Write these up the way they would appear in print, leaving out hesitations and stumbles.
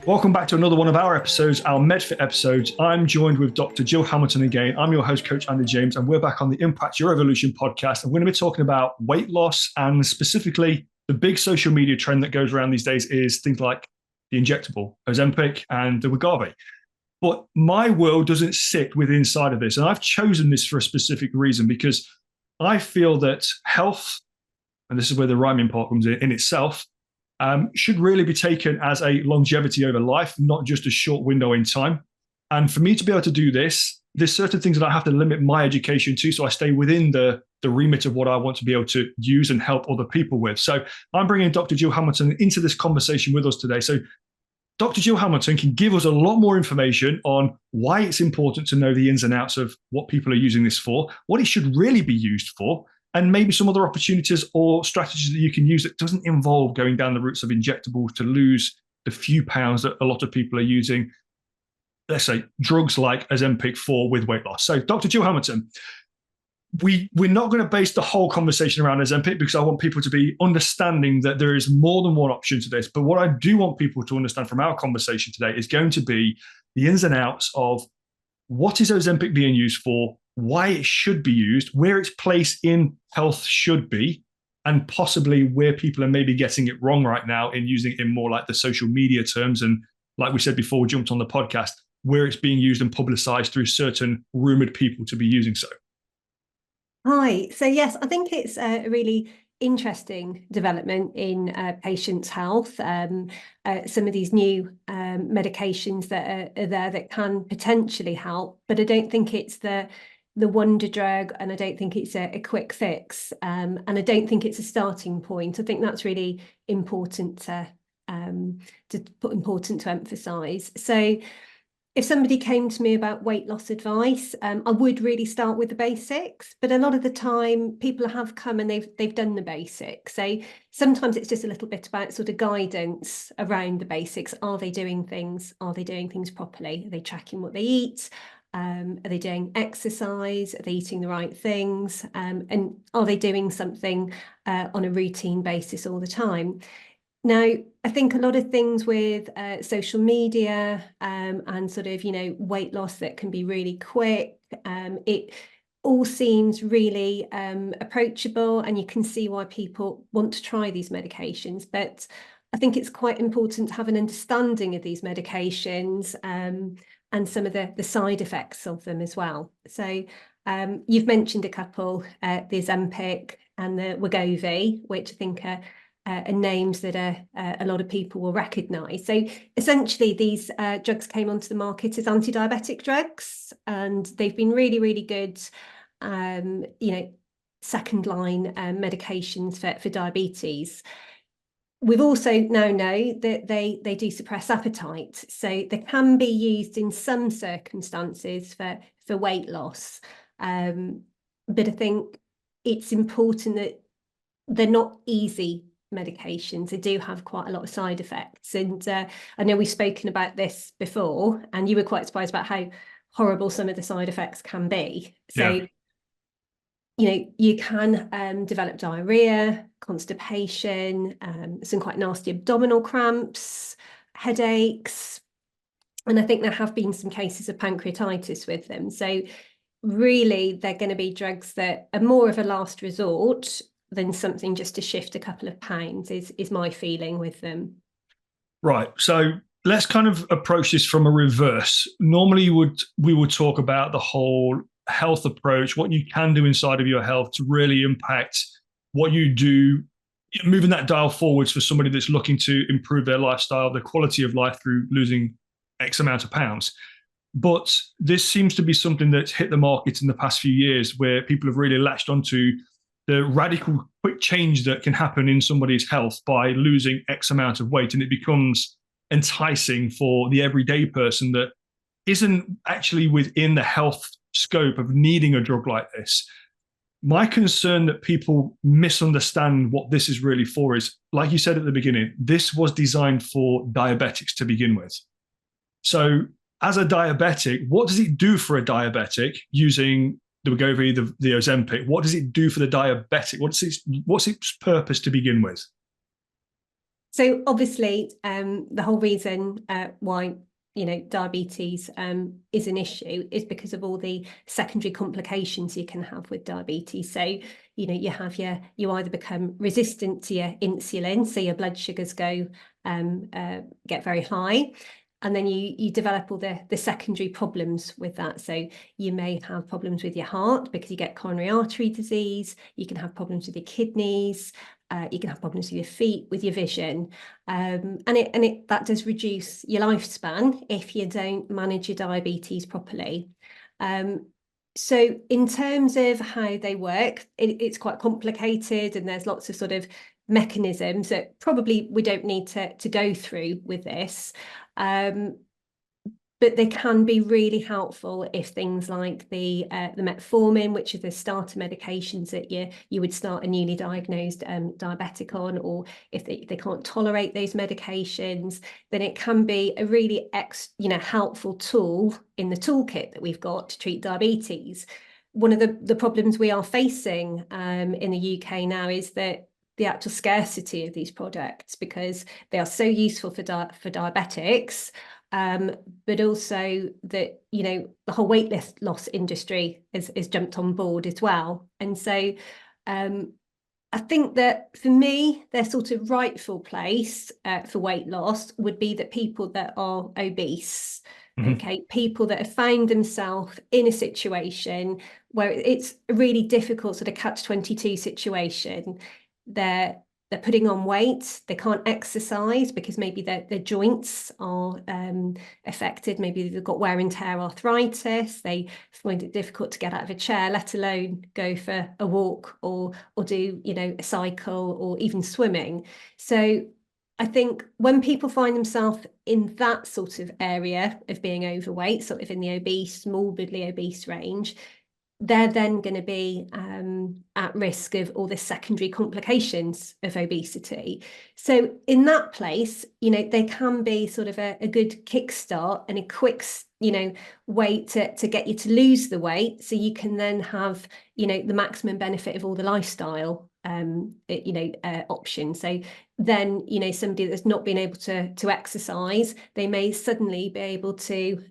Welcome back to another one of our episodes, our MedFit episodes. I'm joined with Dr. Jill Hamilton again. I'm your host, Coach Andy James, and we're back on the Impact Your Evolution podcast. And we're going to be talking about weight loss, and specifically the big social media trend that goes around these days is things like the injectable, Ozempic and the Wegovy. But my world doesn't sit within inside of this. And I've chosen this for a specific reason because I feel that health, and this is where the rhyming part comes in itself, should really be taken as a longevity over life, not just a short window in time. And for me to be able to do this, there's certain things that I have to limit my education to, so I stay within the remit of what I want to be able to use and help other people with. So I'm bringing Dr. Jill Hamilton into this conversation with us today. So Dr. Jill Hamilton can give us a lot more information on why it's important to know the ins and outs of what people are using this for, what it should really be used for, and maybe some other opportunities or strategies that you can use that doesn't involve going down the routes of injectables to lose the few pounds that a lot of people are using, let's say, drugs like Ozempic for with weight loss. So Dr. Jill Hamilton, we're not going to base the whole conversation around Ozempic because I want people to be understanding that there is more than one option to this. But what I do want people to understand from our conversation today is going to be the ins and outs of what is Ozempic being used for, why it should be used, where its place in health should be, and possibly where people are maybe getting it wrong right now in using it in more like the social media terms. And like we said before we jumped on the podcast, where it's being used and publicized through certain rumored people to be using so. Hi. So yes, I think it's a really interesting development in patients' health. Some of these new medications that are there that can potentially help, but I don't think it's the wonder drug, and I don't think it's a quick fix, and I don't think it's a starting point. I think that's really important to emphasize. So if somebody came to me about weight loss advice, I would really start with the basics. But a lot of the time, people have come and they've done the basics. So sometimes it's just a little bit about sort of guidance around the basics. Are they doing things? Are they doing things properly? Are they tracking what they eat? Are they doing exercise? Are they eating the right things? And are they doing something on a routine basis all the time? Now, I think a lot of things with social media and sort of, weight loss that can be really quick, it all seems really approachable, and you can see why people want to try these medications. But I think it's quite important to have an understanding of these medications and some of the side effects of them as well. So you've mentioned a couple, the Ozempic and the Wegovy, which I think are names that a lot of people will recognise. So essentially these drugs came onto the market as anti-diabetic drugs, and they've been really, really good, second line medications for diabetes. We've also now know that they do suppress appetite. So they can be used in some circumstances for weight loss. But I think it's important that they're not easy medications. They do have quite a lot of side effects. And I know we've spoken about this before, and you were quite surprised about how horrible some of the side effects can be. So, you can develop diarrhea, constipation, some quite nasty abdominal cramps, headaches. And I think there have been some cases of pancreatitis with them. So really, they're going to be drugs that are more of a last resort than something just to shift a couple of pounds is my feeling with them. Right. So let's kind of approach this from a reverse. Normally we would talk about the whole health approach, what you can do inside of your health to really impact what you do, moving that dial forwards for somebody that's looking to improve their lifestyle, their quality of life through losing X amount of pounds. But this seems to be something that's hit the market in the past few years, where people have really latched onto the radical quick change that can happen in somebody's health by losing X amount of weight. And it becomes enticing for the everyday person that isn't actually within the health scope of needing a drug like this. My concern that people misunderstand what this is really for is, like you said at the beginning, this was designed for diabetics to begin with. So as a diabetic, what does it do for a diabetic using the Wegovy, the Ozempic? What does it do for the diabetic? What's its purpose to begin with? So obviously, the whole reason why diabetes is an issue is because of all the secondary complications you can have with diabetes. So you either become resistant to your insulin, so your blood sugars get very high, and then you develop all the secondary problems with that. So you may have problems with your heart because you get coronary artery disease. You can have problems with your kidneys. You can have problems with your feet, with your vision, and that does reduce your lifespan if you don't manage your diabetes properly. So in terms of how they work, it's quite complicated, and there's lots of sort of mechanisms that probably we don't need to go through with this. But they can be really helpful if things like the metformin, which is the starter medications that you would start a newly diagnosed diabetic on, or if they can't tolerate those medications, then it can be a really helpful tool in the toolkit that we've got to treat diabetes. One of the problems we are facing in the UK now is that the actual scarcity of these products, because they are so useful for diabetics. But also that, the whole weight loss industry has jumped on board as well. And so I think that for me, their sort of rightful place for weight loss would be that people that are obese, okay, people that have found themselves in a situation where it's a really difficult sort of catch-22 situation. They're putting on weight, they can't exercise because maybe their joints are affected, maybe they've got wear and tear arthritis, they find it difficult to get out of a chair, let alone go for a walk or do, a cycle or even swimming. So I think when people find themselves in that sort of area of being overweight, sort of in the obese, morbidly obese range, they're then going to be at risk of all the secondary complications of obesity. So in that place, they can be sort of a good kickstart and a quick, way to get you to lose the weight, so you can then have, the maximum benefit of all the lifestyle options. So then, somebody that's not been able to exercise, they may suddenly be able to,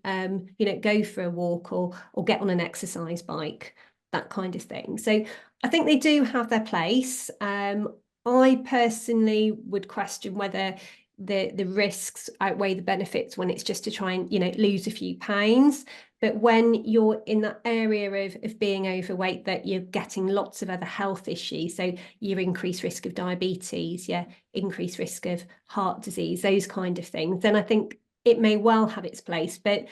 go for a walk or get on an exercise bike, that kind of thing. So I think they do have their place. I personally would question whether the risks outweigh the benefits when it's just to try and, lose a few pounds. But when you're in that area of being overweight, that you're getting lots of other health issues, so your increased risk of diabetes, your increased risk of heart disease, those kind of things, then I think it may well have its place. But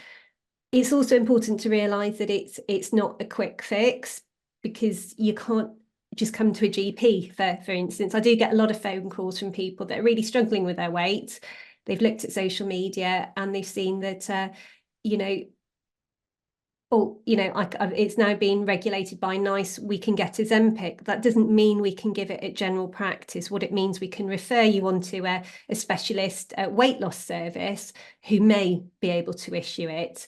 it's also important to realise that it's not a quick fix, because you can't just come to a GP, for instance. I do get a lot of phone calls from people that are really struggling with their weight. They've looked at social media and they've seen that, it's now being regulated by NICE, we can get Ozempic. That doesn't mean we can give it at general practice. What it means, we can refer you on to a specialist weight loss service who may be able to issue it.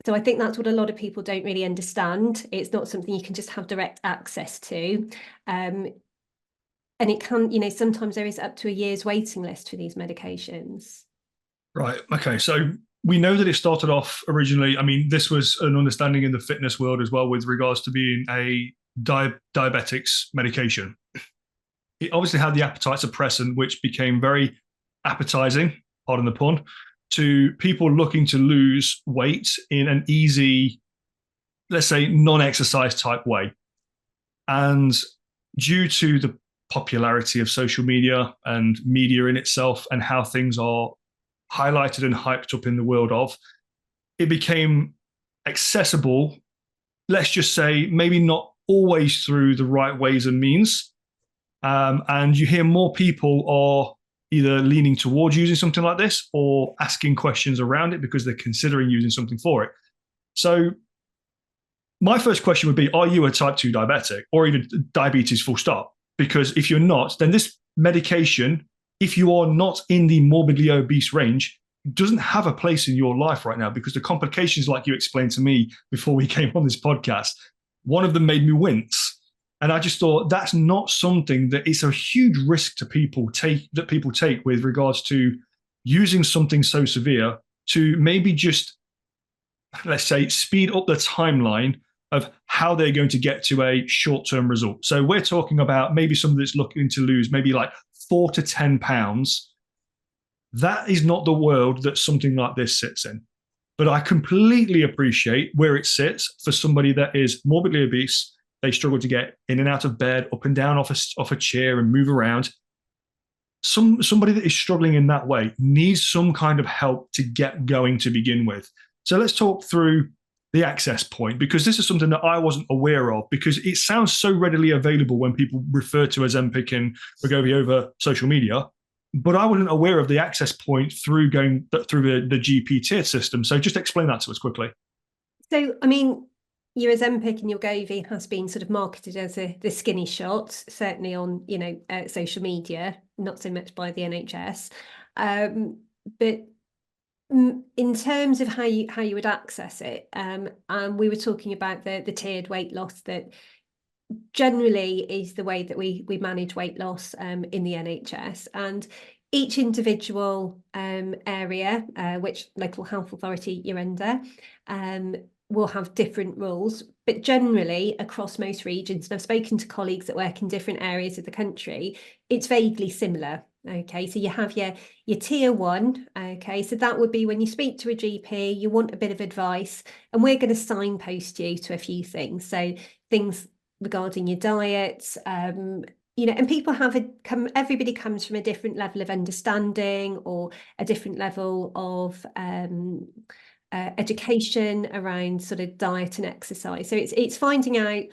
So I think that's what a lot of people don't really understand. It's not something you can just have direct access to. And it can, sometimes there is up to a year's waiting list for these medications. Right. Okay. So we know that it started off originally. I mean, this was an understanding in the fitness world as well with regards to being a diabetics medication. It obviously had the appetite suppressant, which became very appetizing, pardon the pun, to people looking to lose weight in an easy, let's say, non-exercise type way. And due to the popularity of social media and media in itself and how things are highlighted and hyped up in the world of, it became accessible, let's just say, maybe not always through the right ways and means. And you hear more people are either leaning towards using something like this or asking questions around it because they're considering using something for it. So my first question would be, are you a type 2 diabetic or even diabetes full stop? Because if you're not, then this medication, if you are not in the morbidly obese range, doesn't have a place in your life right now, because the complications, like you explained to me before we came on this podcast, one of them made me wince. And I just thought that's not something that it's a huge risk to people take with regards to using something so severe to maybe just, let's say, speed up the timeline of how they're going to get to a short-term result. So we're talking about maybe somebody that's looking to lose maybe like 4 to 10 pounds. That is not the world that something like this sits in. But I completely appreciate where it sits for somebody that is morbidly obese. They struggle to get in and out of bed, up and down off a chair and move around. Somebody that is struggling in that way needs some kind of help to get going to begin with. So let's talk through the access point, because this is something that I wasn't aware of, because it sounds so readily available when people refer to Ozempic and Wegovy over social media. But I wasn't aware of the access point through going through the GP tiered system. So just explain that to us quickly. So, I mean, your Ozempic and your Wegovy has been sort of marketed as the skinny shot, certainly on, social media, not so much by the NHS. But in terms of how you would access it, and we were talking about the tiered weight loss that generally is the way that we manage weight loss in the NHS, and each individual area, which local health authority you're under, will have different rules, but generally across most regions, and I've spoken to colleagues that work in different areas of the country, it's vaguely similar. Okay, so you have your tier 1. Okay, so that would be when you speak to a GP, you want a bit of advice, and we're going to signpost you to a few things. So things regarding your diet, and people everybody comes from a different level of understanding or a different level of education around sort of diet and exercise. So it's finding out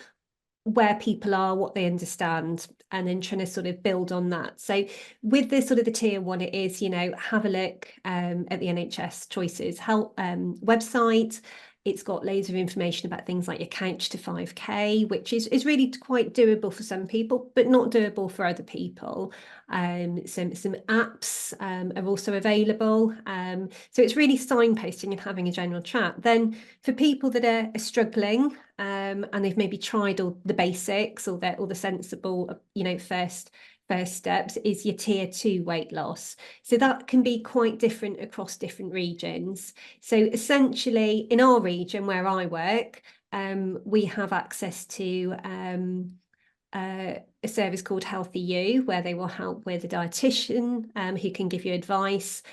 where people are, what they understand, and then trying to sort of build on that. So with the sort of the tier 1, it is, have a look at the NHS Choices help website. It's got loads of information about things like your couch to 5K, which is really quite doable for some people, but not doable for other people. Some apps are also available. So it's really signposting and having a general chat. Then for people that are struggling and they've maybe tried all the basics or the sensible, first steps is your tier 2 weight loss. So that can be quite different across different regions. So essentially in our region where I work, we have access to a service called Healthy You, where they will help with a dietitian who can give you advice.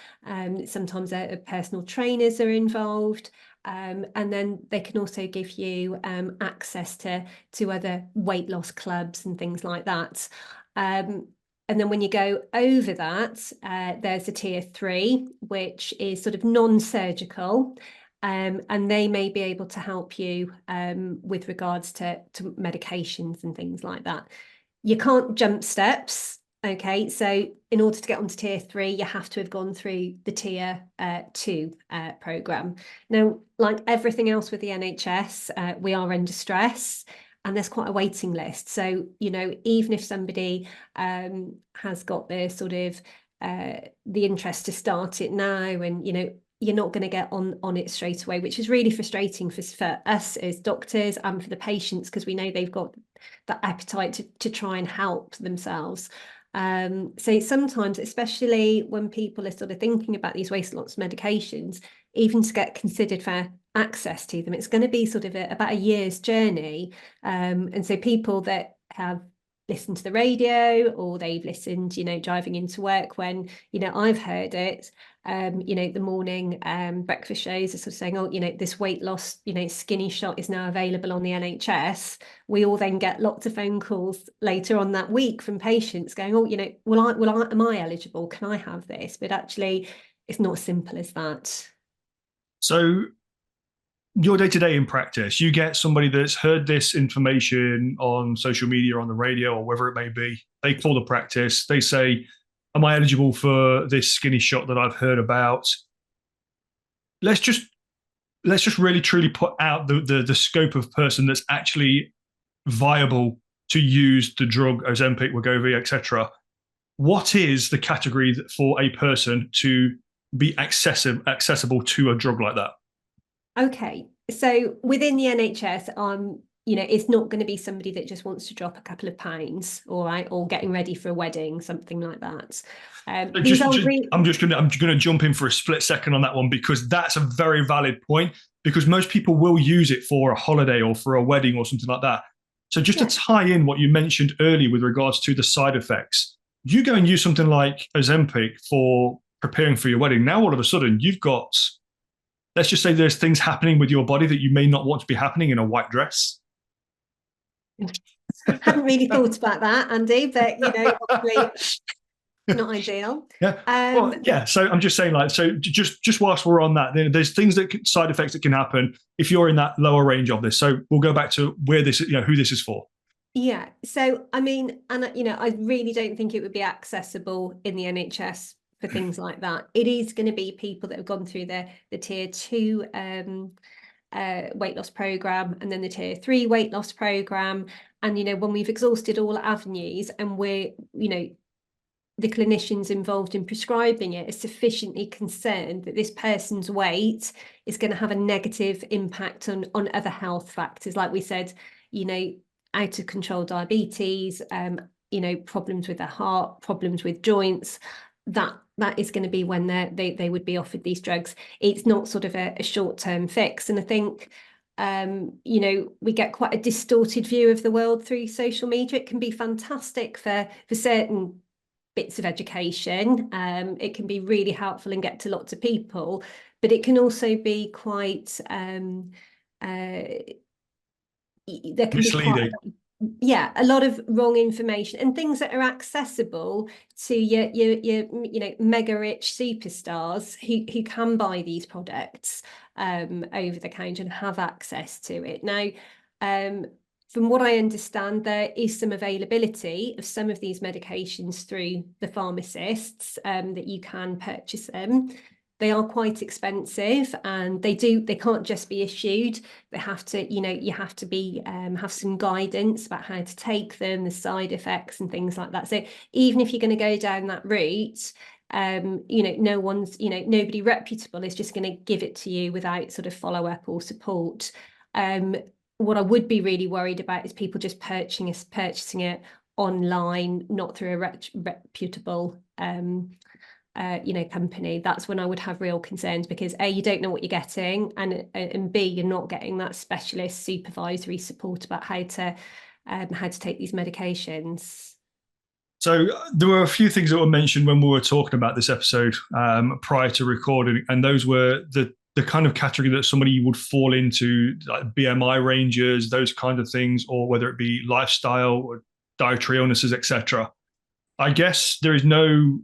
Sometimes personal trainers are involved. And then they can also give you access to other weight loss clubs and things like that. And then when you go over that, there's a tier 3, which is sort of non-surgical. And they may be able to help you with regards to medications and things like that. You can't jump steps. Okay, so in order to get onto tier 3, you have to have gone through the tier 2 programme. Now, like everything else with the NHS, we are under stress. And there's quite a waiting list. So, even if somebody has got the sort of the interest to start it now, and, you're not going to get on it straight away, which is really frustrating for us as doctors and for the patients, because we know they've got that appetite to try and help themselves. So sometimes, especially when people are sort of thinking about these weight loss medications, even to get considered for access to them, it's going to be sort of about a year's journey. And so people that have listened to the radio, or they've listened, driving into work when, I've heard it, the morning breakfast shows are sort of saying, oh, this weight loss, skinny shot is now available on the NHS. We all then get lots of phone calls later on that week from patients going, oh, am I eligible? Can I have this? But actually, it's not as simple as that. So your day-to-day in practice, you get somebody that's heard this information on social media, on the radio, or wherever it may be. They call the practice. They say, am I eligible for this skinny shot that I've heard about? Let's just really truly put out the scope of person that's actually viable to use the drug Ozempic, Wegovy, etc. What is the category for a person to be accessible to a drug like that? Okay, so within the NHS, it's not going to be somebody that just wants to drop a couple of pounds, all right, or getting ready for a wedding, something like that. I'm just going to jump in for a split second on that one, because that's a very valid point, because most people will use it for a holiday or for a wedding or something like that. So just to tie in what you mentioned earlier with regards to the side effects, you go and use something like Ozempic for preparing for your wedding. Now, all of a sudden, you've got, let's just say there's things happening with your body that you may not want to be happening in a white dress. I hadn't really thought about that, Andy, but obviously not ideal. So I'm just saying, just whilst we're on that, there's things side effects that can happen if you're in that lower range of this. So we'll go back to where this, who this is for. Yeah. So I mean, and I really don't think it would be accessible in the NHS for things like that. It is going to be people that have gone through the tier 2 weight loss program, and then the tier 3 weight loss program. And when we've exhausted all avenues, and we're the clinicians involved in prescribing it are sufficiently concerned that this person's weight is going to have a negative impact on other health factors, like we said, out of control diabetes, problems with their heart, problems with joints, that is going to be when they would be offered these drugs. It's not sort of a short-term fix. And I think we get quite a distorted view of the world through social media. It can be fantastic for certain bits of education. It can be really helpful and get to lots of people, but it can also be quite there can misleading. Be a lot of wrong information and things that are accessible to your mega rich superstars who can buy these products over the counter and have access to it. Now, from what I understand, there is some availability of some of these medications through the pharmacists, that you can purchase them. They are quite expensive, and they can't just be issued. They have to, you have to be have some guidance about how to take them, the side effects and things like that. So even if you're going to go down that route, no one's, nobody reputable is just going to give it to you without sort of follow-up or support. What I would be really worried about is people just purchasing it online, not through a reputable company. That's when I would have real concerns, because A, you don't know what you're getting, and B, you're not getting that specialist supervisory support about how to take these medications. So there were a few things that were mentioned when we were talking about this episode prior to recording, and those were the kind of category that somebody would fall into, like BMI ranges, those kind of things, or whether it be lifestyle or dietary illnesses, etc. I guess there is no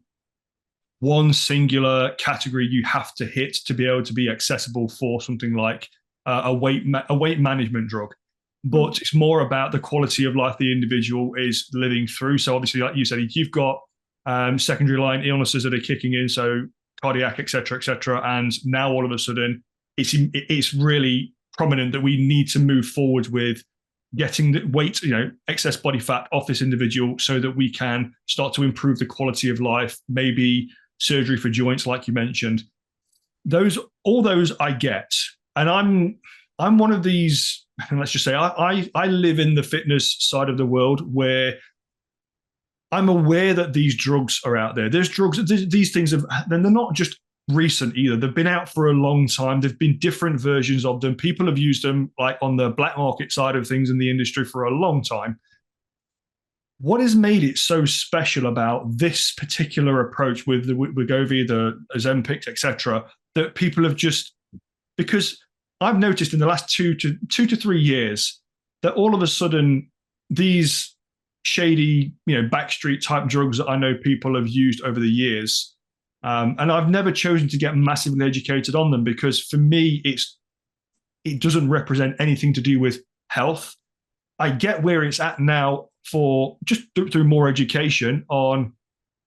one singular category you have to hit to be able to be accessible for something like a weight management drug. But it's more about the quality of life the individual is living through. So obviously, like you said, you've got secondary line illnesses that are kicking in, so cardiac, et cetera, and now all of a sudden it's really prominent that we need to move forward with getting the weight, excess body fat off this individual, so that we can start to improve the quality of life, maybe surgery for joints, like you mentioned. All those I get, and I'm one of these. Let's just say I live in the fitness side of the world where I'm aware that these drugs are out there. There's drugs. These things they're not just recent either. They've been out for a long time. There've been different versions of them. People have used them like on the black market side of things in the industry for a long time. What has made it so special about this particular approach with the Wegovy, the Ozempic, etc., that people have just, because I've noticed in the last 2 to 3 years that all of a sudden these shady, backstreet type drugs that I know people have used over the years, and I've never chosen to get massively educated on them, because for me it doesn't represent anything to do with health. I get where it's at now for just through more education on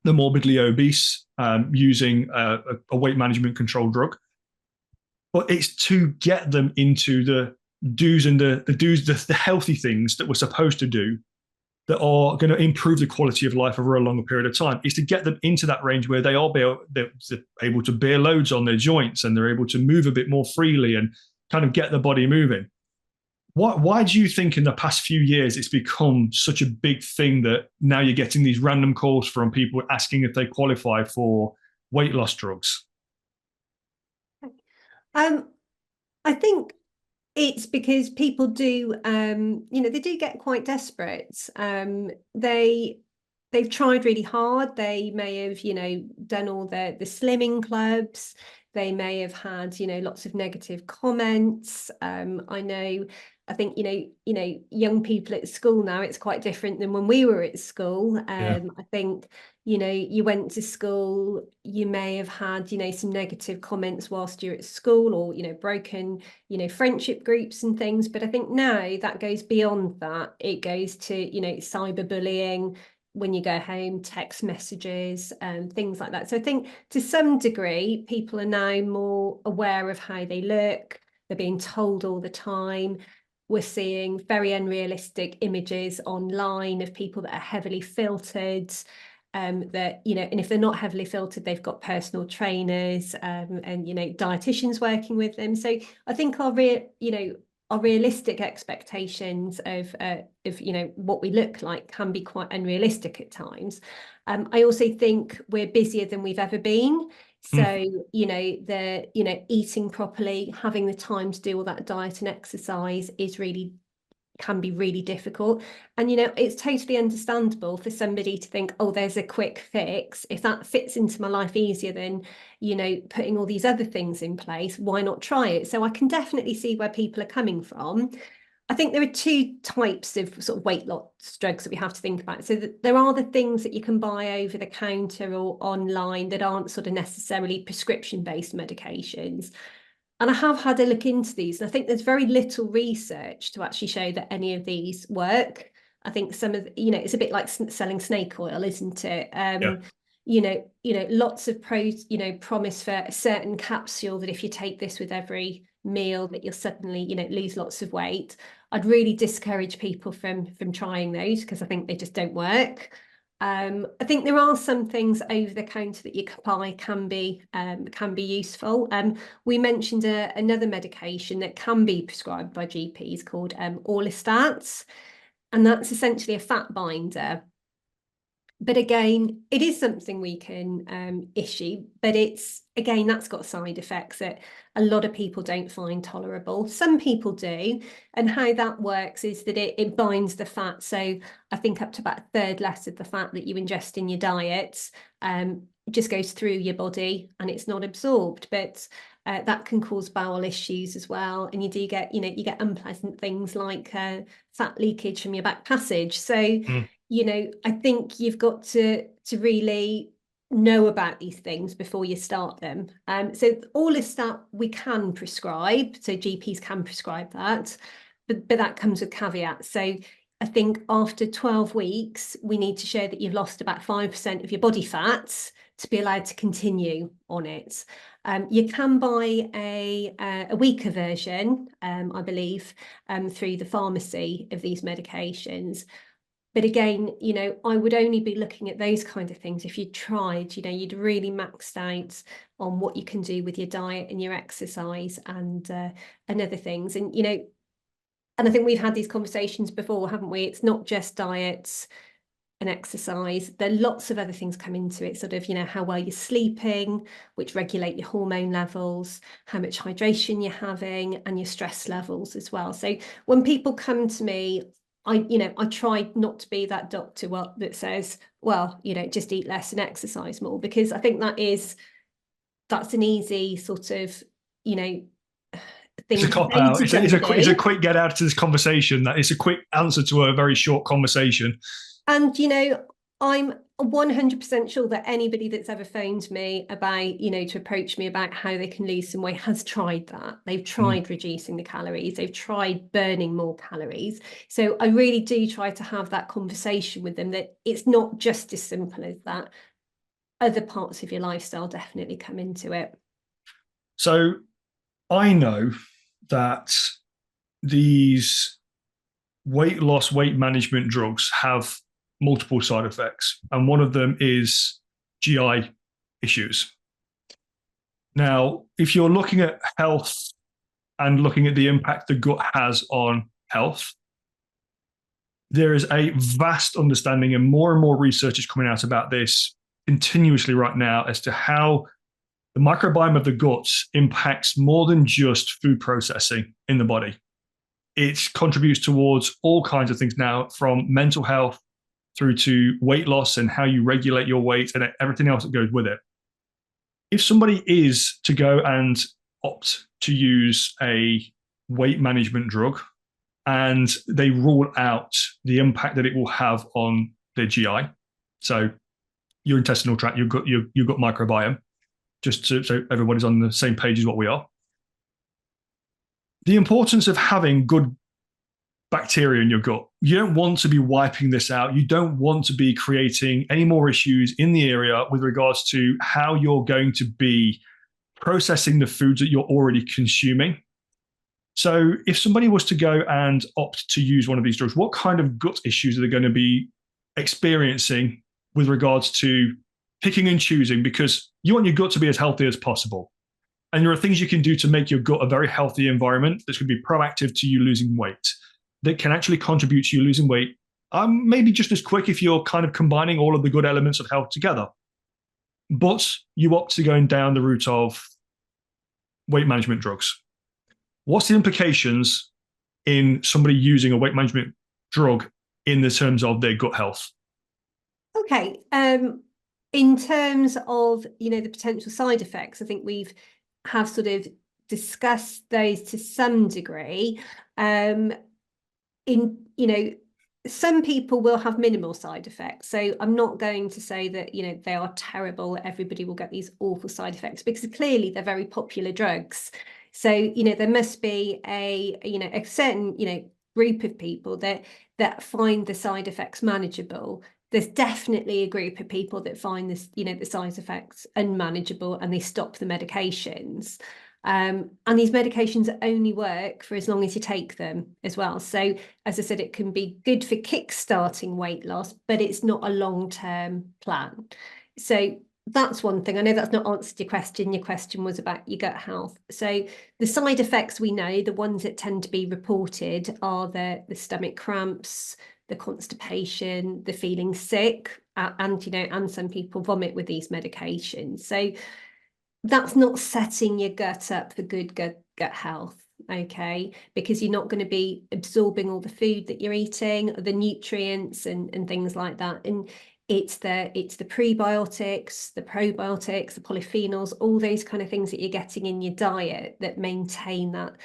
the morbidly obese using a weight management control drug. But it's to get them into the do's and the healthy things that we're supposed to do that are going to improve the quality of life over a longer period of time. Is to get them into that range where they're able to bear loads on their joints, and they're able to move a bit more freely and kind of get the body moving. Why do you think in the past few years it's become such a big thing that now you're getting these random calls from people asking if they qualify for weight loss drugs? Um, I think it's because people do, they do get quite desperate. They've tried really hard. They may have, done all the slimming clubs. They may have had, lots of negative comments. I think, young people at school now, it's quite different than when we were at school. Yeah. I think, you went to school, you may have had, some negative comments whilst you're at school, or, broken, friendship groups and things. But I think now that goes beyond that. It goes to, cyberbullying when you go home, text messages, things like that. So I think to some degree, people are now more aware of how they look. They're being told all the time. We're seeing very unrealistic images online of people that are heavily filtered. That, and if they're not heavily filtered, they've got personal trainers, and dietitians working with them. So I think our realistic expectations of what we look like can be quite unrealistic at times. I also think we're busier than we've ever been. So, eating properly, having the time to do all that diet and exercise can be really difficult. And, it's totally understandable for somebody to think, oh, there's a quick fix. If that fits into my life easier than, putting all these other things in place, why not try it? So I can definitely see where people are coming from. I think there are two types of sort of weight loss drugs that we have to think about. So there are the things that you can buy over the counter or online that aren't sort of necessarily prescription-based medications. And I have had a look into these, and I think there's very little research to actually show that any of these work. I think some of it's a bit like selling snake oil, isn't it? Yeah. Lots of promise for a certain capsule that if you take this with every meal that you'll suddenly, lose lots of weight. I'd really discourage people from trying those, because I think they just don't work. I think there are some things over the counter that you can buy can be useful. We mentioned another medication that can be prescribed by GPs called orlistats, and that's essentially a fat binder. But again, it is something we can issue, but that's got side effects that a lot of people don't find tolerable. Some people do, and how that works is that it binds the fat. So I think up to about a third less of the fat that you ingest in your diet just goes through your body and it's not absorbed. But that can cause bowel issues as well, and you do get unpleasant things like fat leakage from your back passage. So I think you've got to really know about these things before you start them. So orlistat we can prescribe, so GPs can prescribe that, but that comes with caveats. So I think after 12 weeks, we need to show that you've lost about 5% of your body fat to be allowed to continue on it. You can buy a weaker version, I believe, through the pharmacy of these medications. But again, I would only be looking at those kind of things if you tried, you'd really maxed out on what you can do with your diet and your exercise and other things. And, and I think we've had these conversations before, haven't we? It's not just diets and exercise. There are lots of other things come into it, sort of, how well you're sleeping, which regulate your hormone levels, how much hydration you're having, and your stress levels as well. So when people come to me, I try not to be that doctor that says, well, just eat less and exercise more, because I think that's an easy sort of, thing. It's a cop out. It's a quick get out to this conversation. That it's a quick answer to a very short conversation. And, I'm 100% sure that anybody that's ever phoned me about, to approach me about how they can lose some weight has tried that. They've tried reducing the calories. They've tried burning more calories. So I really do try to have that conversation with them, that it's not just as simple as that. Other parts of your lifestyle definitely come into it. So I know that these weight loss, weight management drugs have multiple side effects, and one of them is GI issues. Now, if you're looking at health and looking at the impact the gut has on health, there is a vast understanding and more research is coming out about this continuously right now as to how the microbiome of the guts impacts more than just food processing in the body. It contributes towards all kinds of things now, from mental health through to weight loss and how you regulate your weight and everything else that goes with it. If somebody is to go and opt to use a weight management drug and they rule out the impact that it will have on their GI, so your intestinal tract, your gut microbiome, just so everybody's on the same page as what we are. The importance of having good bacteria in your gut. You don't want to be wiping this out. You don't want to be creating any more issues in the area with regards to how you're going to be processing the foods that you're already consuming. So if somebody was to go and opt to use one of these drugs, what kind of gut issues are they going to be experiencing with regards to picking and choosing? Because you want your gut to be as healthy as possible. And there are things you can do to make your gut a very healthy environment that's going to be proactive to you losing weight, that can actually contribute to you losing weight, maybe just as quick if you're kind of combining all of the good elements of health together. But you opt to going down the route of weight management drugs. What's the implications in somebody using a weight management drug in the terms of their gut health? Okay. In terms of, the potential side effects, I think we've have sort of discussed those to some degree. Some people will have minimal side effects. So I'm not going to say that, they are terrible. Everybody will get these awful side effects, because clearly they're very popular drugs. So, there must be a certain, group of people that find the side effects manageable. There's definitely a group of people that find this, the side effects unmanageable, and they stop the medications. And these medications only work for as long as you take them as well. So, as I said, it can be good for kickstarting weight loss, but it's not a long-term plan. So that's one thing. I know that's not answered your question. Your question was about your gut health. So the side effects, we know, the ones that tend to be reported are the stomach cramps, the constipation, the feeling sick, and some people vomit with these medications. So that's not setting your gut up for good gut health, okay? Because you're not going to be absorbing all the food that you're eating, the nutrients and things like that. And it's the prebiotics, the probiotics, the polyphenols, all those kind of things that you're getting in your diet that maintain that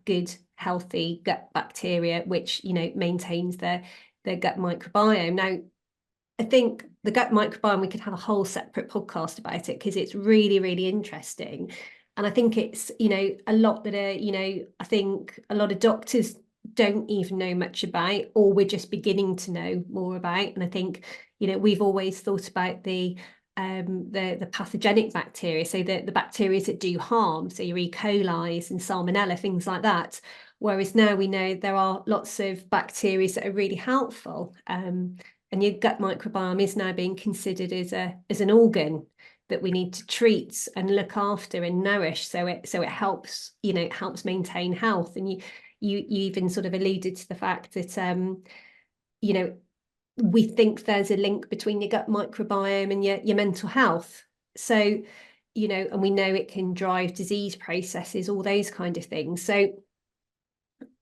good, healthy gut bacteria, which, maintains their gut microbiome. Now, I think the gut microbiome, we could have a whole separate podcast about it, because it's really, really interesting. And I think it's, a lot that I think a lot of doctors don't even know much about, or we're just beginning to know more about. And I think, we've always thought about the pathogenic bacteria, so the bacteria that do harm, so your E. coli and Salmonella, things like that. Whereas now we know there are lots of bacteria that are really helpful. And your gut microbiome is now being considered as an organ that we need to treat and look after and nourish. So it helps, it helps maintain health. And you even sort of alluded to the fact that, we think there's a link between your gut microbiome and your mental health. So, and we know it can drive disease processes, all those kind of things. So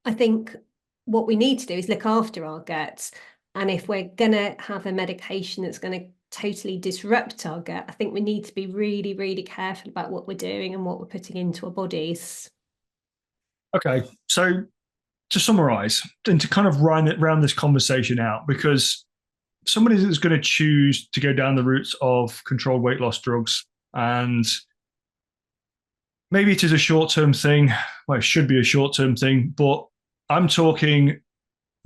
I think what we need to do is look after our guts. And if we're going to have a medication that's going to totally disrupt our gut, I think we need to be really, really careful about what we're doing and what we're putting into our bodies. Okay, so to summarize and to kind of round this conversation out, because somebody that's going to choose to go down the routes of controlled weight loss drugs, and maybe it is a short-term thing, well, it should be a short-term thing, but I'm talking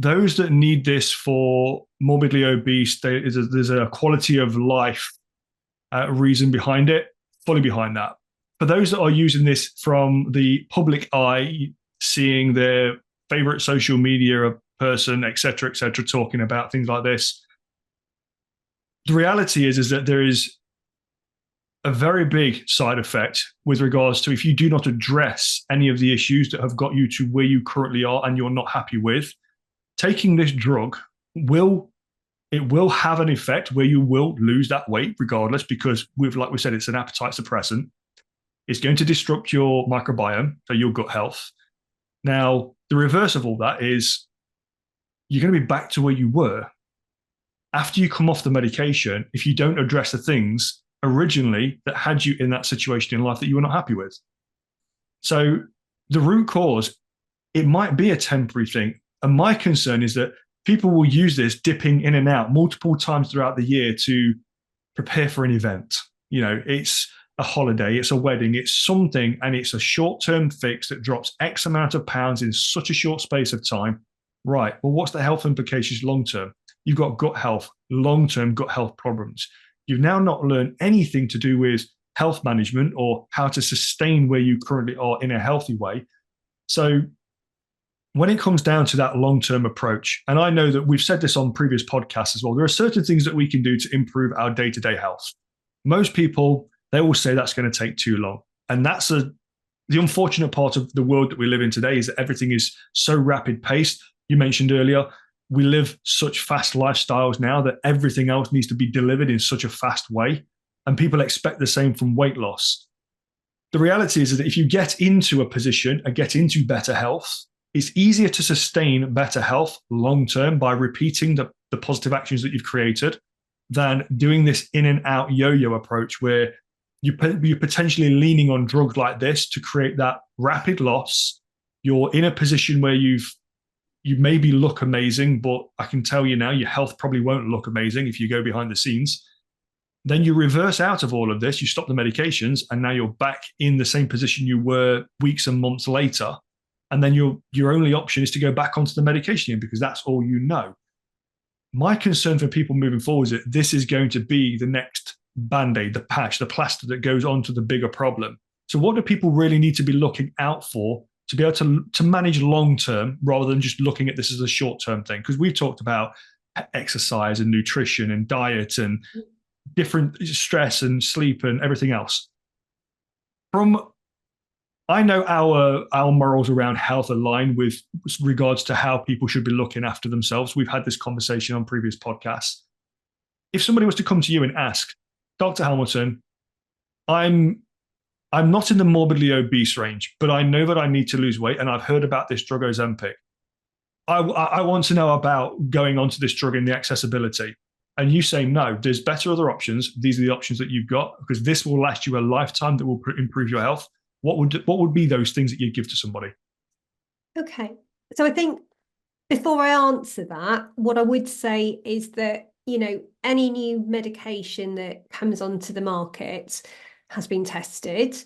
those that need this for morbidly obese, there's a quality of life reason behind it, fully behind that. For those that are using this from the public eye, seeing their favorite social media person, et cetera, talking about things like this, the reality is that there is a very big side effect with regards to if you do not address any of the issues that have got you to where you currently are and you're not happy with, taking this drug will have an effect where you will lose that weight regardless, because like we said, it's an appetite suppressant. It's going to disrupt your microbiome, so your gut health. Now, the reverse of all that is you're going to be back to where you were. After you come off the medication, if you don't address the things originally that had you in that situation in life that you were not happy with. So the root cause, it might be a temporary thing. And my concern is that people will use this dipping in and out multiple times throughout the year to prepare for an event. It's a holiday, it's a wedding, it's something, and it's a short-term fix that drops X amount of pounds in such a short space of time. Right. Well, what's the health implications long-term? You've got gut health, long-term gut health problems. You've now not learned anything to do with health management or how to sustain where you currently are in a healthy way. So when it comes down to that long-term approach, and I know that we've said this on previous podcasts as well, there are certain things that we can do to improve our day-to-day health. Most people, they will say that's going to take too long. And that's the unfortunate part of the world that we live in today, is that everything is so rapid paced. You mentioned earlier, we live such fast lifestyles now that everything else needs to be delivered in such a fast way. And people expect the same from weight loss. The reality is that if you get into a position and get into better health, it's easier to sustain better health long-term by repeating the positive actions that you've created than doing this in and out yo-yo approach where you're potentially leaning on drugs like this to create that rapid loss. You're in a position where you maybe look amazing, but I can tell you now, your health probably won't look amazing if you go behind the scenes. Then you reverse out of all of this, you stop the medications, and now you're back in the same position you were weeks and months later. And then your only option is to go back onto the medication again, because that's all you know. My concern for people moving forward is that this is going to be the next Band-Aid, the patch, the plaster that goes on to the bigger problem. So what do people really need to be looking out for to be able to manage long-term rather than just looking at this as a short-term thing? Because we've talked about exercise and nutrition and diet and different stress and sleep and everything else. I know our morals around health align with regards to how people should be looking after themselves. We've had this conversation on previous podcasts. If somebody was to come to you and ask, Dr. Hamilton, I'm not in the morbidly obese range, but I know that I need to lose weight, and I've heard about this drug Ozempic. I want to know about going onto this drug and the accessibility. And you say, no, there's better other options. These are the options that you've got, because this will last you a lifetime, that will improve your health. What would be those things that you'd give to somebody? Okay. So I think before I answer that, what I would say is that, any new medication that comes onto the market has been tested,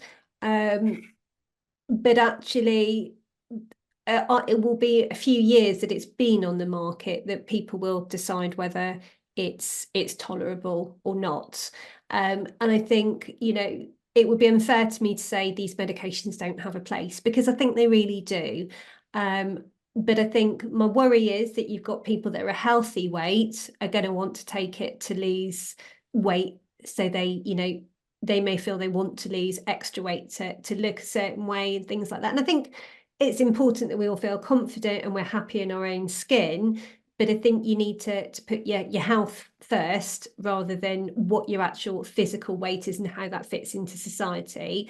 but actually it will be a few years that it's been on the market that people will decide whether it's tolerable or not. And I think, it would be unfair to me to say these medications don't have a place, because I think they really do. But I think my worry is that you've got people that are a healthy weight are going to want to take it to lose weight. So they may feel they want to lose extra weight to look a certain way and things like that. And I think it's important that we all feel confident and we're happy in our own skin. But I think you need to put your health first rather than what your actual physical weight is and how that fits into society.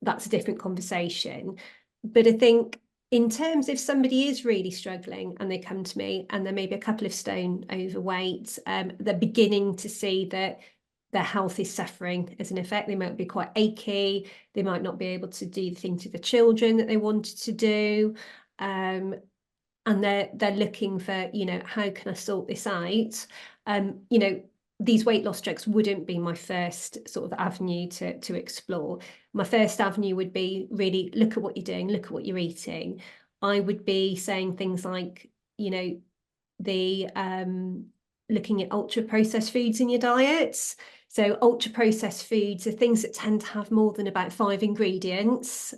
That's a different conversation. But I think in terms if somebody is really struggling and they come to me and they're maybe a couple of stone overweight, they're beginning to see that their health is suffering as an effect. They might be quite achy. They might not be able to do the things with the children that they wanted to do. And they're looking for, how can I sort this out? These weight loss drugs wouldn't be my first sort of avenue to explore. My first avenue would be really look at what you're doing, look at what you're eating. I would be saying things like, the looking at ultra processed foods in your diets. So ultra processed foods are things that tend to have more than about 5 ingredients.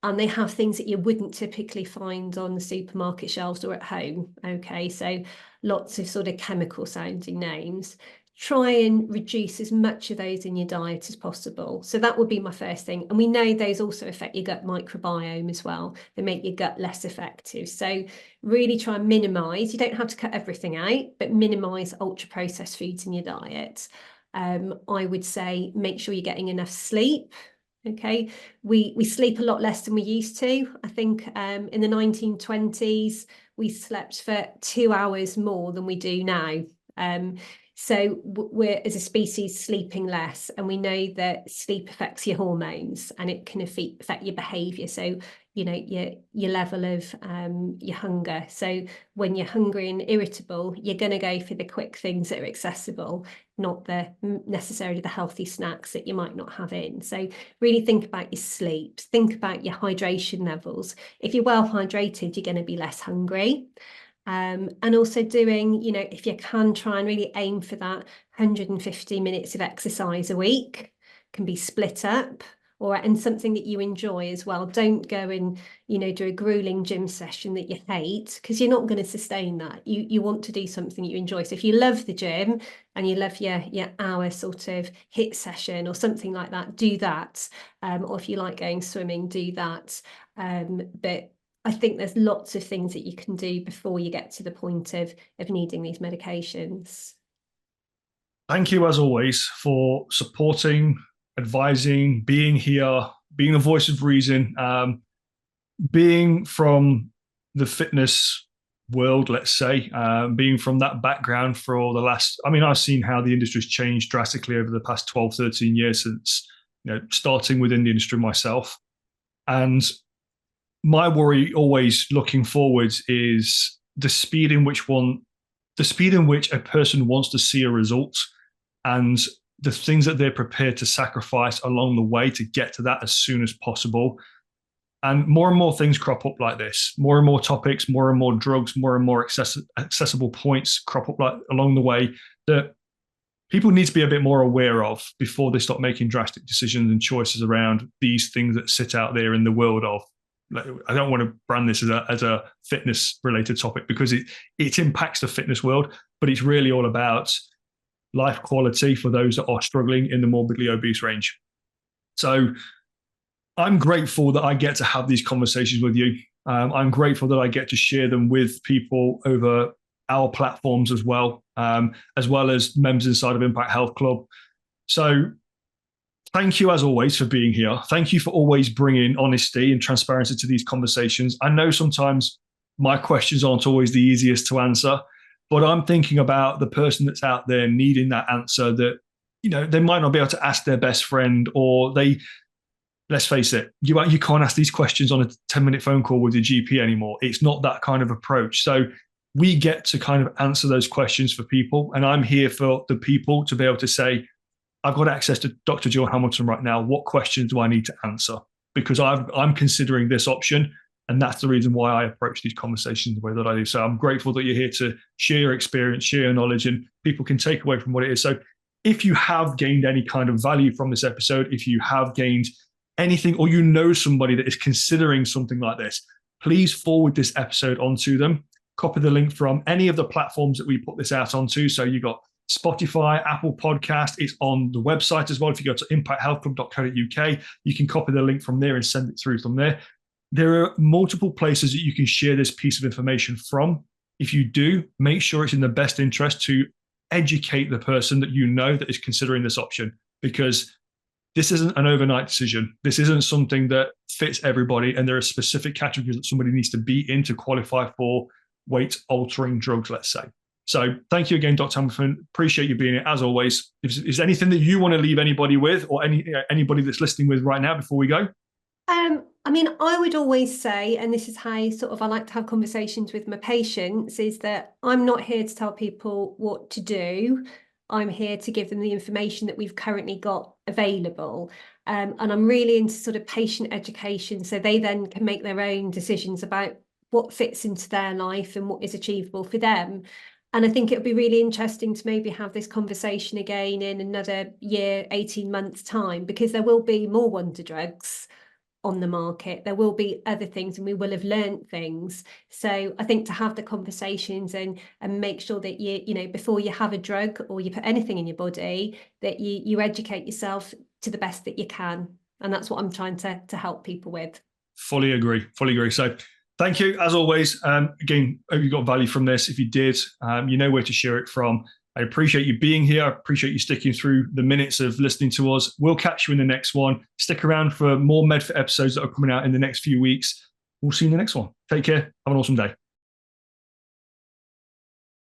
And they have things that you wouldn't typically find on the supermarket shelves or at home. Okay, so lots of sort of chemical sounding names. try and reduce as much of those in your diet as possible. So that would be my first thing. And we know those also affect your gut microbiome as well. They make your gut less effective. So really try and minimize. You don't have to cut everything out, but minimize ultra processed foods in your diet. I would say make sure you're getting enough sleep. Okay, we sleep a lot less than we used to. I think in the 1920s, we slept for 2 hours more than we do now. So we're, as a species, sleeping less, and we know that sleep affects your hormones and it can affect your behavior. So, you know, your level of your hunger. So when you're hungry and irritable, you're going to go for the quick things that are accessible, not necessarily the healthy snacks that you might not have in. So really think about your sleep, think about your hydration levels. If you're well hydrated, you're going to be less hungry. And also doing, you know, if you can, try and really aim for that 150 minutes of exercise a week, can be split up, and something that you enjoy as well. Don't go and, you know, do a grueling gym session that you hate, because you're not going to sustain that. You want to do something you enjoy. So if you love the gym and you love your hour sort of HIIT session or something like that, do that. Or if you like going swimming, do that. But I think there's lots of things that you can do before you get to the point of needing these medications. Thank you, as always, for supporting, advising, being here, being the voice of reason, being from the fitness world, let's say, being from that background for the last, I mean, I've seen how the industry's changed drastically over the past 12, 13 years since, you know, starting within the industry myself. And my worry always looking forwards is the speed in which a person wants to see a result, and the things that they're prepared to sacrifice along the way to get to that as soon as possible. And more things crop up like this. More and more topics, more and more drugs, more and more accessible points crop up along the way that people need to be a bit more aware of before they start making drastic decisions and choices around these things that sit out there in the world of. I don't want to brand this as a fitness related topic, because it impacts the fitness world, but it's really all about life quality for those that are struggling in the morbidly obese range. So I'm grateful that I get to have these conversations with you. I'm grateful that I get to share them with people over our platforms as well as members inside of Impact Health Club. So thank you, as always, for being here. Thank you for always bringing honesty and transparency to these conversations. I know sometimes my questions aren't always the easiest to answer, but I'm thinking about the person that's out there needing that answer that, you know, they might not be able to ask their best friend, or let's face it, you can't ask these questions on a 10-minute phone call with your GP anymore. It's not that kind of approach. So we get to kind of answer those questions for people. And I'm here for the people to be able to say, I've got access to Dr. Jill Hamilton right now. What questions do I need to answer? Because I'm considering this option. And that's the reason why I approach these conversations the way that I do. So I'm grateful that you're here to share your experience, share your knowledge, and people can take away from what it is. So if you have gained any kind of value from this episode, if you have gained anything, or you know somebody that is considering something like this, please forward this episode onto them. Copy the link from any of the platforms that we put this out onto. So you got Spotify, Apple Podcast. It's on the website as well. If you go to impacthealthclub.co.uk, you can copy the link from there and send it through from there. There are multiple places that you can share this piece of information from. If you do, make sure it's in the best interest to educate the person that you know that is considering this option, because this isn't an overnight decision. This isn't something that fits everybody, and there are specific categories that somebody needs to be in to qualify for weight-altering drugs, let's say. So thank you again, Dr. Hamilton. Appreciate you being here, as always. Is there anything that you want to leave anybody with, or anybody that's listening with right now before we go? I mean, I would always say, and this is how sort of I like to have conversations with my patients, is that I'm not here to tell people what to do. I'm here to give them the information that we've currently got available. And I'm really into sort of patient education, so they then can make their own decisions about what fits into their life and what is achievable for them. And I think it would be really interesting to maybe have this conversation again in another year, 18 months time, because there will be more wonder drugs. on the market. There will be other things, and we will have learned things. So I think to have the conversations and make sure that you know, before you have a drug or you put anything in your body, that you educate yourself to the best that you can. And that's what I'm trying to help people with. Fully agree. So thank you, as always. Again, hope you got value from this. If you did, you know where to share it from. I appreciate you being here. I appreciate you sticking through the minutes of listening to us. We'll catch you in the next one. Stick around for more MedFit episodes that are coming out in the next few weeks. We'll see you in the next one. Take care. Have an awesome day.